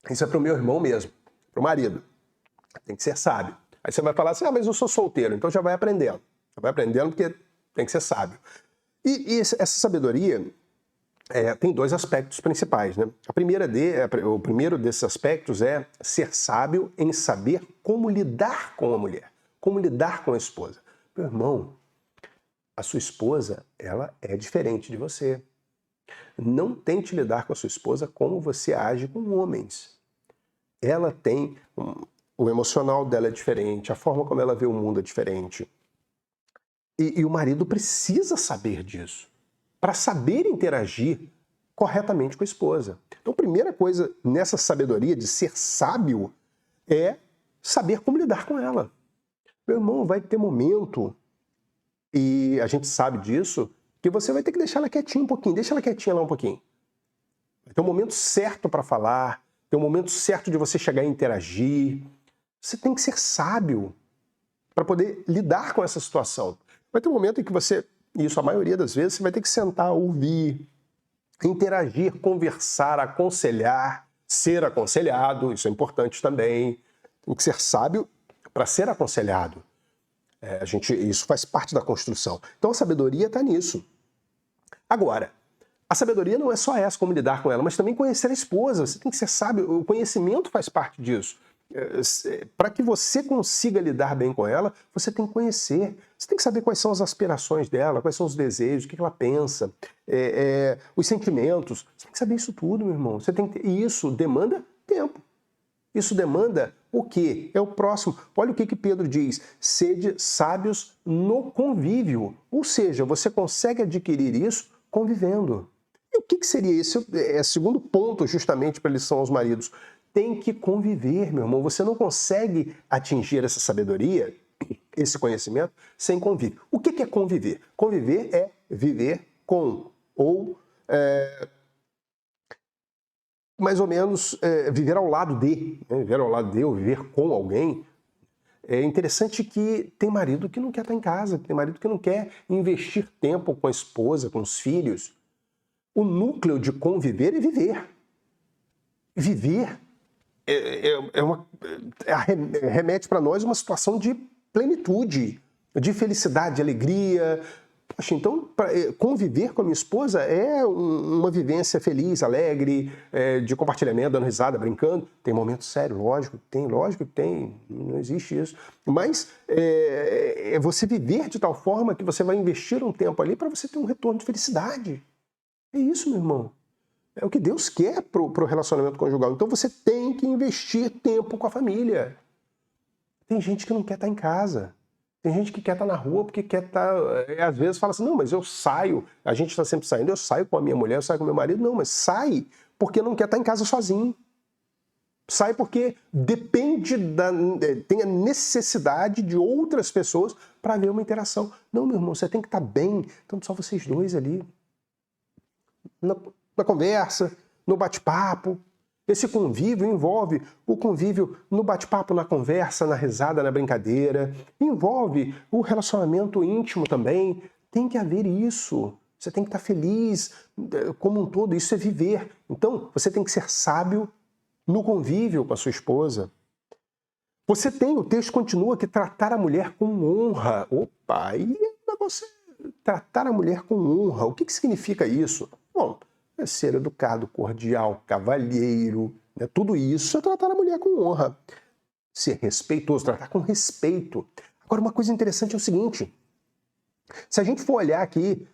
Isso é para o meu irmão mesmo, para o marido. Tem que ser sábio. Aí você vai falar assim, mas eu sou solteiro, então já vai aprendendo. Já vai aprendendo porque tem que ser sábio. E essa sabedoria tem dois aspectos principais, né? O primeiro desses aspectos é ser sábio em saber como lidar com a mulher, como lidar com a esposa. Meu irmão, a sua esposa, ela é diferente de você. Não tente lidar com a sua esposa como você age com homens. Ela tem o emocional dela é diferente, a forma como ela vê o mundo é diferente. E o marido precisa saber disso, para saber interagir corretamente com a esposa. Então, a primeira coisa nessa sabedoria de ser sábio é saber como lidar com ela. Meu irmão, vai ter momento, e a gente sabe disso, que você vai ter que deixar ela quietinha um pouquinho. Deixa ela quietinha lá um pouquinho. Vai ter um momento certo para falar, tem um momento certo de você chegar e interagir. Você tem que ser sábio para poder lidar com essa situação. Vai ter um momento em que você, e isso a maioria das vezes, você vai ter que sentar, ouvir, interagir, conversar, aconselhar, ser aconselhado, isso é importante também. Tem que ser sábio para ser aconselhado. Isso faz parte da construção. Então a sabedoria está nisso. Agora, a sabedoria não é só essa, como lidar com ela, mas também conhecer a esposa. Você tem que ser sábio, o conhecimento faz parte disso. Para que você consiga lidar bem com ela, você tem que conhecer. Você tem que saber quais são as aspirações dela, quais são os desejos, o que ela pensa, os sentimentos. Você tem que saber isso tudo, meu irmão. E isso demanda tempo. Isso demanda o quê? É o próximo. Olha o que Pedro diz. Sede sábios no convívio. Ou seja, você consegue adquirir isso convivendo. E o que seria isso? É o segundo ponto, justamente, para a lição aos maridos. Tem que conviver, meu irmão. Você não consegue atingir essa sabedoria, esse conhecimento, sem convívio. O que é conviver? Conviver é viver com ou mais ou menos viver ao lado de, né? Viver ao lado de ou viver com alguém. É interessante que tem marido que não quer estar em casa, tem marido que não quer investir tempo com a esposa, com os filhos. O núcleo de conviver é viver. Viver remete para nós uma situação de plenitude, de felicidade, de alegria. Poxa, então, conviver com a minha esposa é uma vivência feliz, alegre, de compartilhamento, dando risada, brincando. Tem momentos sérios, lógico que tem, não existe isso. Mas é você viver de tal forma que você vai investir um tempo ali para você ter um retorno de felicidade. É isso, meu irmão. É o que Deus quer para o relacionamento conjugal. Então você tem que investir tempo com a família. Tem gente que não quer estar em casa. Tem gente que quer estar na rua porque quer estar... Às vezes fala assim, não, mas eu saio. A gente está sempre saindo. Eu saio com a minha mulher, eu saio com o meu marido. Não, mas sai porque não quer estar em casa sozinho. Sai porque tem a necessidade de outras pessoas para haver uma interação. Não, meu irmão, você tem que estar bem. Então só vocês dois ali. Na conversa, no bate-papo. Esse convívio envolve o convívio no bate-papo, na conversa, na risada, na brincadeira. Envolve o relacionamento íntimo também. Tem que haver isso. Você tem que estar feliz como um todo. Isso é viver. Então, você tem que ser sábio no convívio com a sua esposa. O texto continua que tratar a mulher com honra. Opa, aí é negócio tratar a mulher com honra. O que significa isso? Bom, é ser educado, cordial, cavalheiro, né? Tudo isso é tratar a mulher com honra. Ser respeitoso, tratar com respeito. Agora, uma coisa interessante é o seguinte, se a gente for olhar aqui,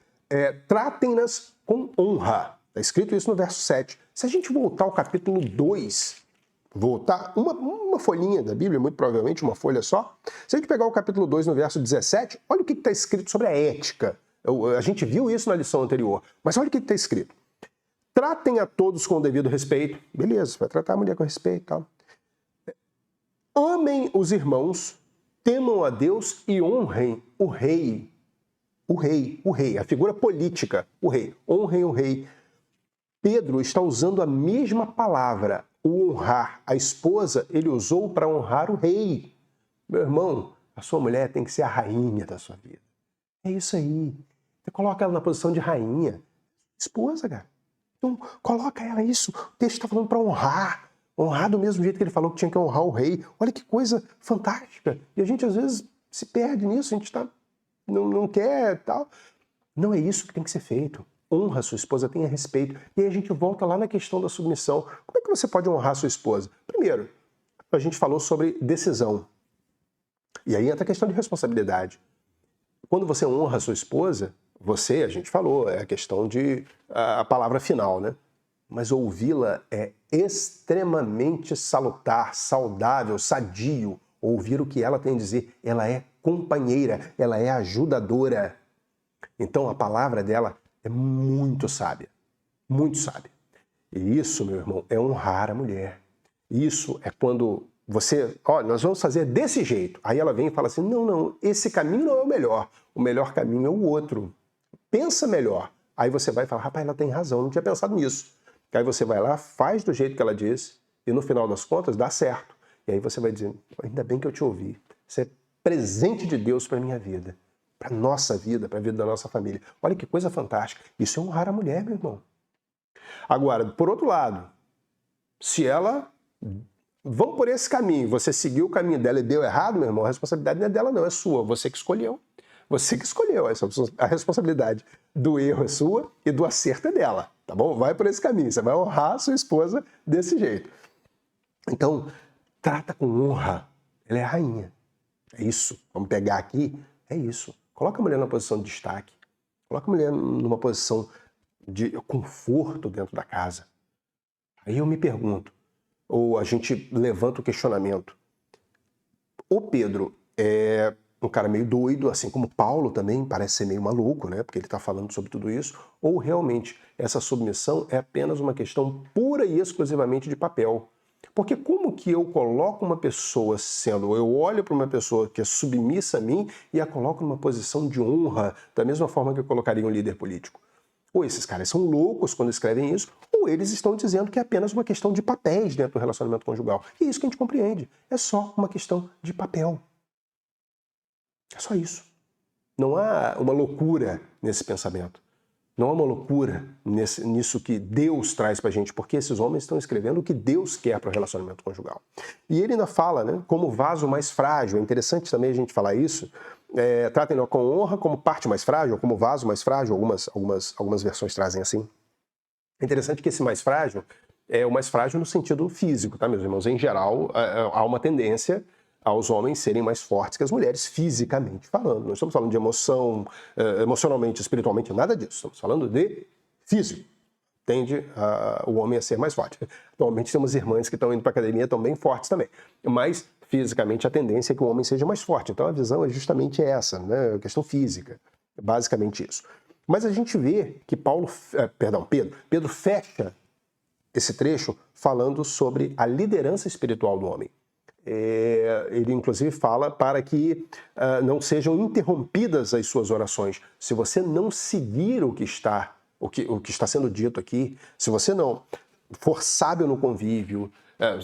tratem-nas com honra. Está escrito isso no verso 7. Se a gente voltar ao capítulo 2, voltar uma folhinha da Bíblia, muito provavelmente uma folha só, se a gente pegar o capítulo 2 no verso 17, olha o que está escrito sobre a ética. A gente viu isso na lição anterior, mas olha o que está escrito. Tratem a todos com o devido respeito. Beleza, vai tratar a mulher com respeito e tal. Amem os irmãos, temam a Deus e honrem o rei. O rei, a figura política, o rei. Honrem o rei. Pedro está usando a mesma palavra, o honrar. A esposa, ele usou para honrar o rei. Meu irmão, a sua mulher tem que ser a rainha da sua vida. É isso aí. Você coloca ela na posição de rainha. Esposa, cara. Então, coloca ela isso. O texto está falando para honrar. Honrar do mesmo jeito que ele falou que tinha que honrar o rei. Olha que coisa fantástica. E a gente, às vezes, se perde nisso. A gente não quer tal. Não é isso que tem que ser feito. Honra a sua esposa, tenha respeito. E aí a gente volta lá na questão da submissão. Como é que você pode honrar a sua esposa? Primeiro, a gente falou sobre decisão. E aí entra a questão de responsabilidade. Quando você honra a sua esposa, a gente falou, é a questão de a palavra final, né? Mas ouvi-la é extremamente salutar, saudável, sadio. Ouvir o que ela tem a dizer. Ela é companheira, ela é ajudadora. Então a palavra dela é muito sábia, muito sábia. E isso, meu irmão, é honrar a mulher. Isso é quando você, olha, nós vamos fazer desse jeito. Aí ela vem e fala assim, não, esse caminho não é o melhor caminho é o outro. Pensa melhor. Aí você vai falar, rapaz, ela tem razão, não tinha pensado nisso. Aí você vai lá, faz do jeito que ela diz, e no final das contas dá certo. E aí você vai dizer, ainda bem que eu te ouvi. Você é presente de Deus para a minha vida, para a nossa vida, para a vida da nossa família. Olha que coisa fantástica. Isso é honrar a mulher, meu irmão. Agora, por outro lado, se ela... Vamos por esse caminho, você seguiu o caminho dela e deu errado, meu irmão, a responsabilidade não é dela não, é sua, você que escolheu. Você que escolheu, a responsabilidade do erro é sua e do acerto é dela, tá bom? Vai por esse caminho, você vai honrar a sua esposa desse jeito. Então, trata com honra, ela é a rainha. É isso, vamos pegar aqui, é isso. Coloca a mulher numa posição de destaque, coloca a mulher numa posição de conforto dentro da casa. Aí eu me pergunto, ou a gente levanta o questionamento. O Pedro é um cara meio doido, assim como Paulo também parece ser meio maluco, né? Porque ele está falando sobre tudo isso. Ou realmente essa submissão é apenas uma questão pura e exclusivamente de papel. Porque como que eu coloco uma pessoa eu olho para uma pessoa que é submissa a mim e a coloco numa posição de honra, da mesma forma que eu colocaria um líder político? Ou esses caras são loucos quando escrevem isso, ou ou eles estão dizendo que é apenas uma questão de papéis dentro do relacionamento conjugal. E é isso que a gente compreende. É só uma questão de papel. É só isso. Não há uma loucura nesse pensamento. Não há uma loucura nisso que Deus traz pra gente, porque esses homens estão escrevendo o que Deus quer para o relacionamento conjugal. E ele ainda fala, né, como vaso mais frágil. É interessante também a gente falar isso. Tratem-no com honra como parte mais frágil, como vaso mais frágil. Algumas versões trazem assim. É interessante que esse mais frágil é o mais frágil no sentido físico, tá, meus irmãos? Em geral, há uma tendência aos homens serem mais fortes que as mulheres, fisicamente falando. Não estamos falando de emoção, emocionalmente, espiritualmente, nada disso. Estamos falando de físico. Tende o homem a ser mais forte. Atualmente temos irmãs que estão indo para a academia, estão bem fortes também. Mas, fisicamente, a tendência é que o homem seja mais forte. Então, a visão é justamente essa, né? A questão física. Basicamente isso. Mas a gente vê que Pedro fecha esse trecho falando sobre a liderança espiritual do homem. Ele inclusive fala para que não sejam interrompidas as suas orações. Se você não seguir o que está sendo dito aqui, se você não for sábio no convívio,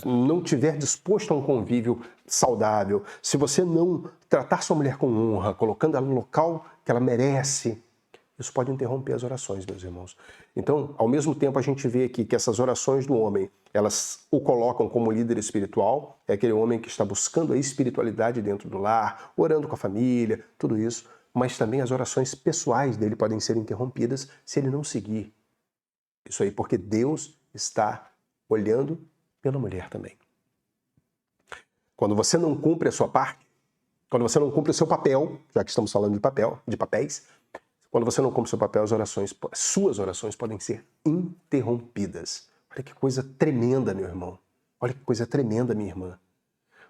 não tiver disposto a um convívio saudável, se você não tratar sua mulher com honra, colocando ela no local que ela merece, isso pode interromper as orações, meus irmãos. Então, ao mesmo tempo, a gente vê aqui que essas orações do homem, elas o colocam como líder espiritual, é aquele homem que está buscando a espiritualidade dentro do lar, orando com a família, tudo isso, mas também as orações pessoais dele podem ser interrompidas se ele não seguir isso aí, porque Deus está olhando pela mulher também. Quando você não cumpre a sua parte, quando você não cumpre o seu papel, já que estamos falando de papéis, quando você não cumpre o seu papel, suas orações podem ser interrompidas. Olha que coisa tremenda, meu irmão. Olha que coisa tremenda, minha irmã.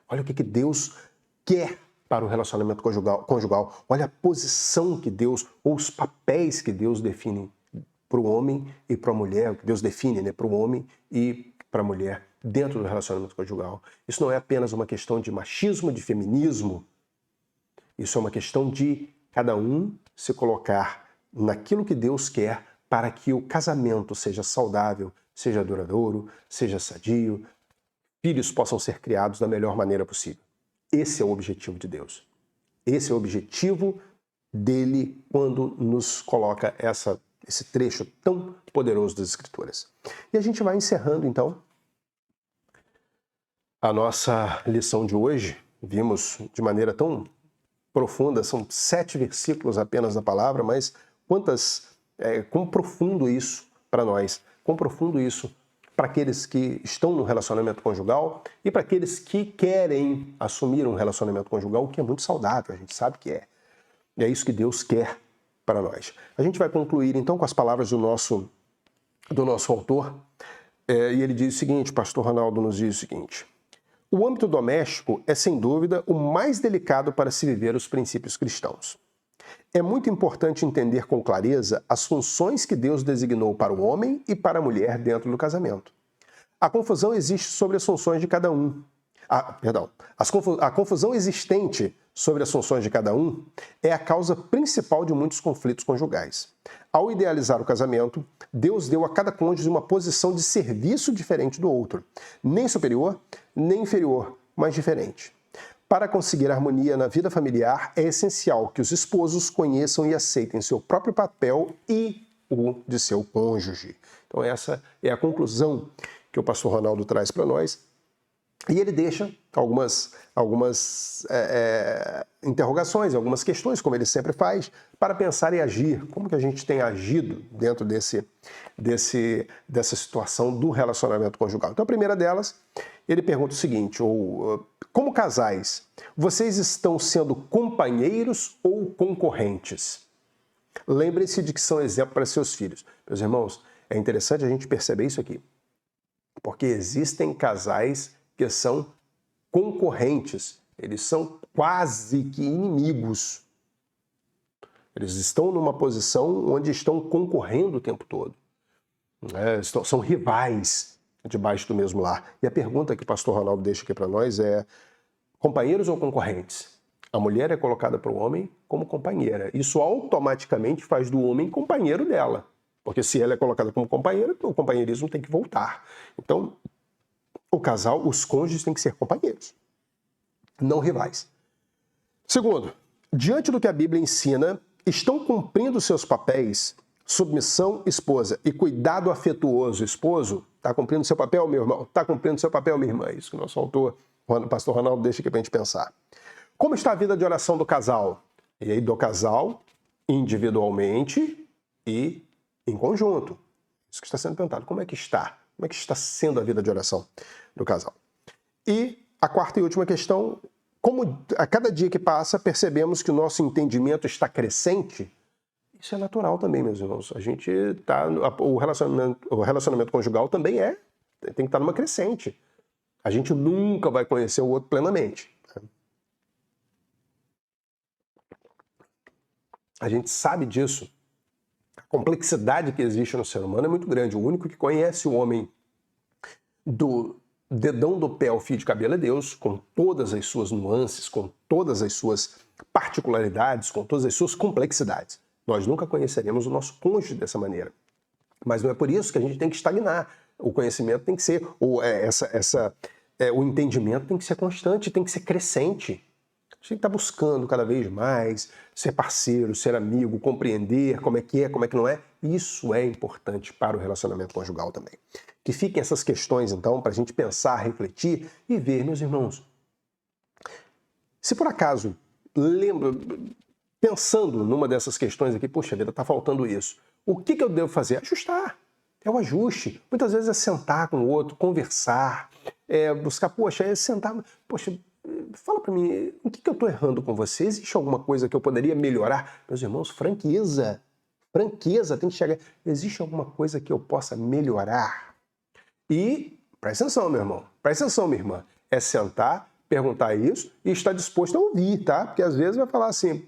Olha o que Deus quer para o relacionamento conjugal. Olha a posição que Deus, ou os papéis que Deus define para o homem e para a mulher, que Deus define, né, para o homem e para a mulher dentro do relacionamento conjugal. Isso não é apenas uma questão de machismo, de feminismo. Isso é uma questão de cada um se colocar naquilo que Deus quer para que o casamento seja saudável, seja duradouro, seja sadio, filhos possam ser criados da melhor maneira possível. Esse é o objetivo de Deus. Esse é o objetivo dele quando nos coloca esse trecho tão poderoso das Escrituras. E a gente vai encerrando, então, a nossa lição de hoje. Vimos de maneira tão profunda, são 7 versículos apenas da palavra, mas quão profundo isso para nós, quão profundo isso para aqueles que estão no relacionamento conjugal e para aqueles que querem assumir um relacionamento conjugal, o que é muito saudável, a gente sabe que é. E é isso que Deus quer para nós. A gente vai concluir então com as palavras do nosso autor, e ele diz o seguinte, o pastor Ronaldo nos diz o seguinte: o âmbito doméstico é, sem dúvida, o mais delicado para se viver os princípios cristãos. É muito importante entender com clareza as funções que Deus designou para o homem e para a mulher dentro do casamento. A confusão existe sobre as funções de cada um. A confusão existente sobre as funções de cada um é a causa principal de muitos conflitos conjugais. Ao idealizar o casamento, Deus deu a cada cônjuge uma posição de serviço diferente do outro, nem superior, nem inferior, mas diferente. Para conseguir harmonia na vida familiar, é essencial que os esposos conheçam e aceitem seu próprio papel e o de seu cônjuge. Então essa é a conclusão que o pastor Ronaldo traz para nós. E ele deixa algumas interrogações, algumas questões, como ele sempre faz, para pensar e agir. Como que a gente tem agido dentro dessa situação do relacionamento conjugal? Então, a primeira delas, ele pergunta o seguinte, como casais, vocês estão sendo companheiros ou concorrentes? Lembrem-se de que são exemplo para seus filhos. Meus irmãos, é interessante a gente perceber isso aqui, porque existem casais que são concorrentes, eles são quase que inimigos. Eles estão numa posição onde estão concorrendo o tempo todo. São rivais debaixo do mesmo lar. E a pergunta que o pastor Ronaldo deixa aqui para nós é: companheiros ou concorrentes? A mulher é colocada para o homem como companheira. Isso automaticamente faz do homem companheiro dela. Porque se ela é colocada como companheira, o companheirismo tem que voltar. Então, o casal, os cônjuges têm que ser companheiros, não rivais. Segundo, diante do que a Bíblia ensina, estão cumprindo seus papéis, submissão, esposa, e cuidado afetuoso, esposo? Está cumprindo seu papel, meu irmão? Está cumprindo seu papel, minha irmã? Isso que o nosso autor, o pastor Ronaldo, deixa aqui para a gente pensar. Como está a vida de oração do casal? E aí, do casal, individualmente e em conjunto. Isso que está sendo perguntado. Como é que está? Como é que está sendo a vida de oração do casal? E a quarta e última questão, como a cada dia que passa percebemos que o nosso entendimento está crescente, isso é natural também, meus irmãos. A gente está, o relacionamento conjugal também tem que estar numa crescente. A gente nunca vai conhecer o outro plenamente. A gente sabe disso. A complexidade que existe no ser humano é muito grande. O único que conhece o homem do dedão do pé ao fio de cabelo é Deus, com todas as suas nuances, com todas as suas particularidades, com todas as suas complexidades. Nós nunca conheceremos o nosso cônjuge dessa maneira. Mas não é por isso que a gente tem que estagnar. O conhecimento tem que ser, o entendimento tem que ser constante, tem que ser crescente. A gente está buscando cada vez mais ser parceiro, ser amigo, compreender como é que não é. Isso é importante para o relacionamento conjugal também. Que fiquem essas questões, então, para a gente pensar, refletir e ver, meus irmãos. Se por acaso, pensando numa dessas questões aqui, poxa vida, está faltando isso. O que eu devo fazer? Ajustar. É o ajuste. Muitas vezes é sentar com o outro, conversar, buscar, sentar, fala para mim, o que eu estou errando com você? Existe alguma coisa que eu poderia melhorar? Meus irmãos, franqueza tem que chegar. Existe alguma coisa que eu possa melhorar? E presta atenção, meu irmão, presta atenção, minha irmã, é sentar, perguntar isso e estar disposto a ouvir, tá? Porque às vezes vai falar assim,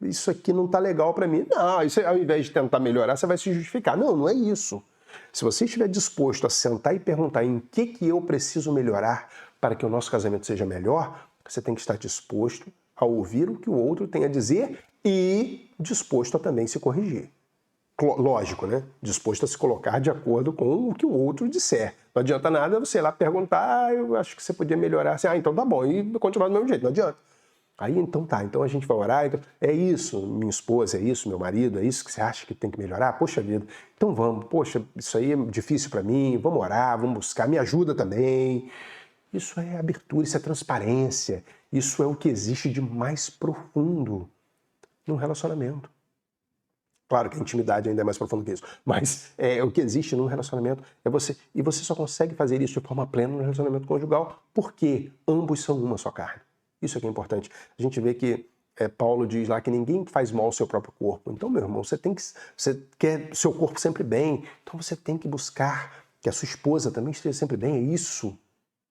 isso aqui não tá legal para mim. Não, isso ao invés de tentar melhorar, você vai se justificar. Não é isso. Se você estiver disposto a sentar e perguntar em que eu preciso melhorar para que o nosso casamento seja melhor, você tem que estar disposto a ouvir o que o outro tem a dizer e disposto a também se corrigir. Lógico, né? Disposto a se colocar de acordo com o que o outro disser. Não adianta nada você ir lá perguntar, eu acho que você podia melhorar assim, então tá bom, e continuar do mesmo jeito, não adianta. Aí então tá, então a gente vai orar, então, é isso, minha esposa, é isso, meu marido, é isso que você acha que tem que melhorar? Poxa vida, então vamos, poxa, isso aí é difícil para mim, vamos orar, vamos buscar, me ajuda também. Isso é abertura, isso é transparência, isso é o que existe de mais profundo num relacionamento. Claro que a intimidade ainda é mais profunda que isso, mas o que existe num relacionamento é você. E você só consegue fazer isso de forma plena no relacionamento conjugal porque ambos são uma só carne. Isso é que é importante. A gente vê que Paulo diz lá que ninguém faz mal ao seu próprio corpo. Então, meu irmão, você quer seu corpo sempre bem, então você tem que buscar que a sua esposa também esteja sempre bem. É isso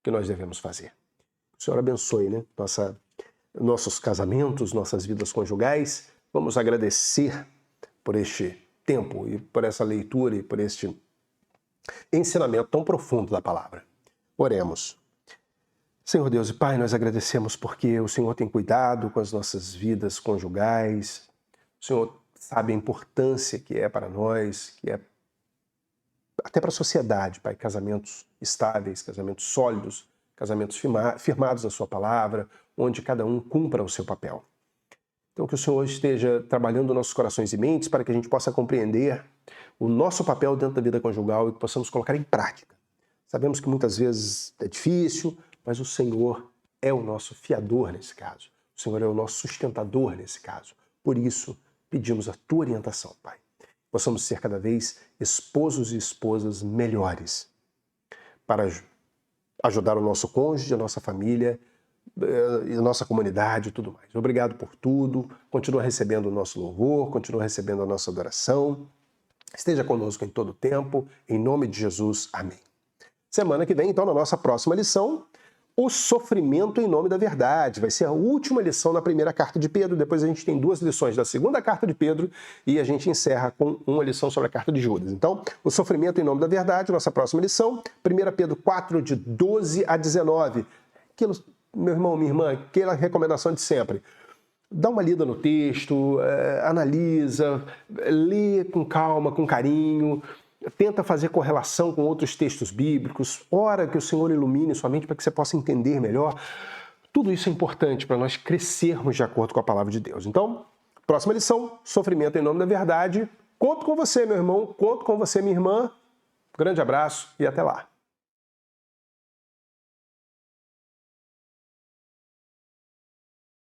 que nós devemos fazer. O Senhor abençoe, né? Nossos casamentos, nossas vidas conjugais. Vamos agradecer por este tempo e por essa leitura e por este ensinamento tão profundo da palavra. Oremos. Senhor Deus e Pai, nós agradecemos porque o Senhor tem cuidado com as nossas vidas conjugais. O Senhor sabe a importância que é para nós, que é até para a sociedade, Pai, casamentos estáveis, casamentos sólidos, casamentos firmados na sua palavra, onde cada um cumpra o seu papel. Então que o Senhor esteja trabalhando nossos corações e mentes para que a gente possa compreender o nosso papel dentro da vida conjugal e que possamos colocar em prática. Sabemos que muitas vezes é difícil, mas o Senhor é o nosso fiador nesse caso. O Senhor é o nosso sustentador nesse caso. Por isso, pedimos a tua orientação, Pai. Possamos ser cada vez esposos e esposas melhores para ajudar o nosso cônjuge, a nossa família, a nossa comunidade e tudo mais. Obrigado por tudo. Continua recebendo o nosso louvor, continua recebendo a nossa adoração. Esteja conosco em todo o tempo. Em nome de Jesus. Amém. Semana que vem, então, na nossa próxima lição, o sofrimento em nome da verdade. Vai ser a última lição na primeira carta de Pedro. Depois a gente tem 2 lições da segunda carta de Pedro e a gente encerra com uma lição sobre a carta de Judas. Então, o sofrimento em nome da verdade, nossa próxima lição, 1 Pedro 4, de 12 a 19. Aquilo, meu irmão, minha irmã, aquela recomendação de sempre. dá uma lida no texto, analisa, lê com calma, com carinho, tenta fazer correlação com outros textos bíblicos, ora que o Senhor ilumine sua mente para que você possa entender melhor. Tudo isso é importante para nós crescermos de acordo com a palavra de Deus. Então, próxima lição, sofrimento em nome da verdade. Conto com você, meu irmão, conto com você, minha irmã. Grande abraço e até lá.